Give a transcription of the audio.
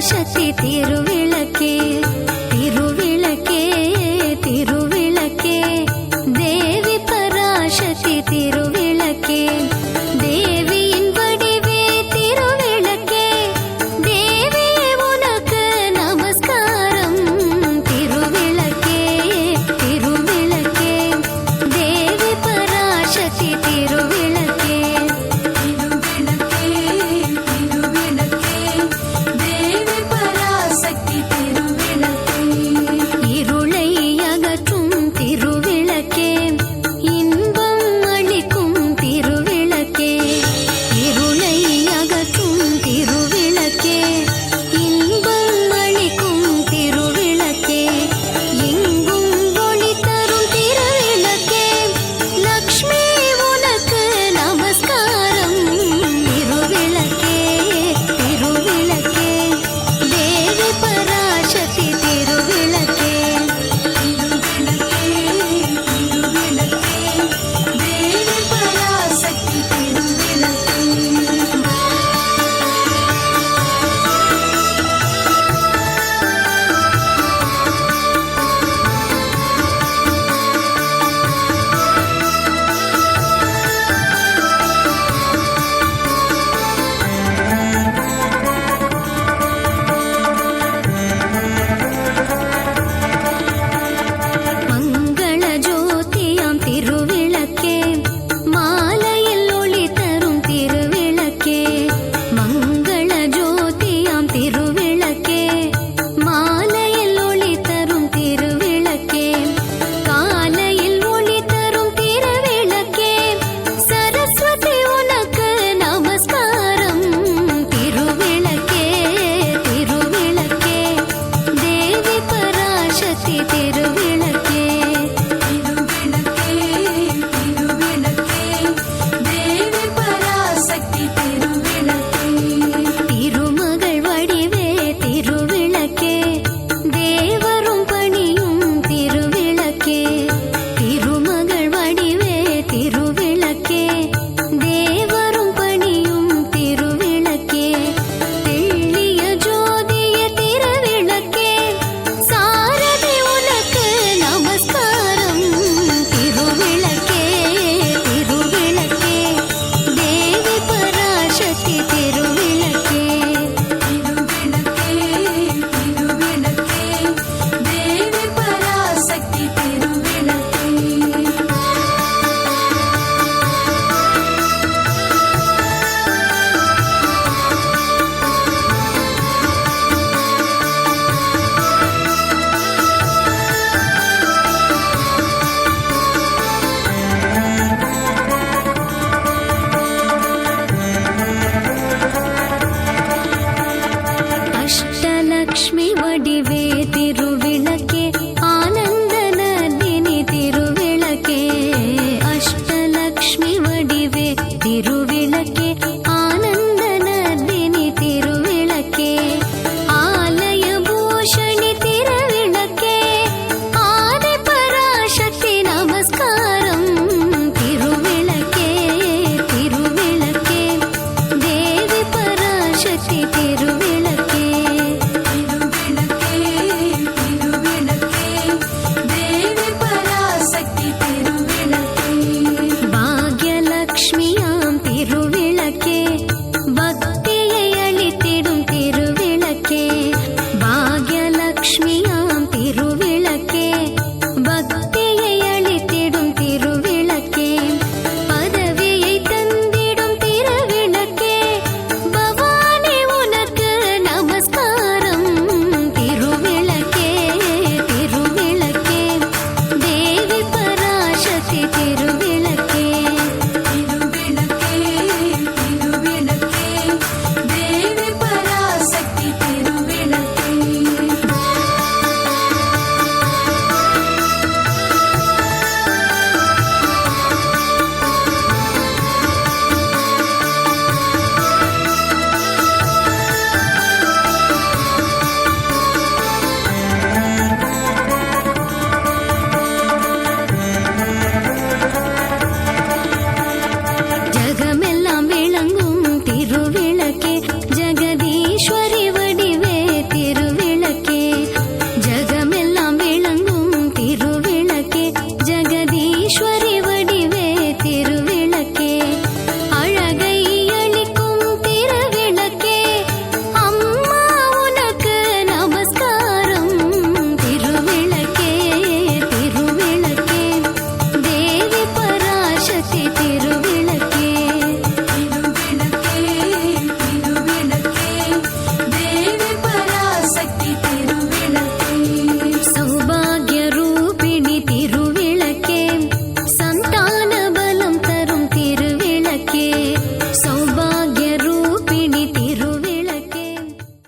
பராசக்தி திருவிளக்கே திருவிளக்கே திருவிளக்கே தேவி பராசக்தி திருவிளக்கே தேவியின் வடிவே திருவிளக்கே தேவி உனக்கு நமஸ்காரம் திருவிளக்கே திருவிளக்கே தேவி பராசக்தி திருவிளக்கே இருளை அகற்றும் திருவிளக்கே இன்பம் அளிக்கும் திருவிளக்கே இருளை அகற்றும் திருவிளக்கே இன்பம் அளிக்கும் திருவிளக்கே எங்கும் ஒளி தரும் திருவிளக்கே லக்ஷ்மி உனக்கு நமஸ்காரம் திருவிளக்கே திருவிளக்கே தேவி பராசக்தி திருவிளக்கே தேவி பராசக்தி மங்கள ஜோதியாம் திருவிளக்கே மாலையில் ஒளி தரும் திருவிளக்கே மங்கள ஜோதியாம் திருவிளக்கே மாலையில் ஒளி தரும் திருவிளக்கே காலையில் ஒளி தரும் திருவிளக்கே சரஸ்வதி உனக்கு நமஸ்காரம் திருவிளக்கே திருவிளக்கே தேவி பராசக்தி திருவிளக்கே தேவி பராசக்தி திருமகள் வடிவே திருவிளக்கே தேவரும் பணியும் திருவிளக்கே திருமகள் வடிவே திருவிளக்கே தேவரும் பணியும் திருவிளக்கே தெள்ளிய ஜோதிய திருவிளக்கே சாரதி உனக்கு நமஸ்காரம் திருவிளக்கே திருவிளக்கே தேவி பராசக்தி திருவிளக்கே தேவி பராசக்தி அஷ்டலக்ஷ்மி வடிவே திருவிளக்கே ஆனந்த நந்தினி திருவிளக்கே அஷ்டலக்ஷ்மி வடிவே திருவிளக்கே ஆனந்த நந்தினி திருவிளக்கே ஆலய பூஷணி திருவிளக்கே ஆதி பராசக்தி நமஸ்காரம் திருவிளக்கே திருவிளக்கே தேவி பராசக்தி திருவிளக்கே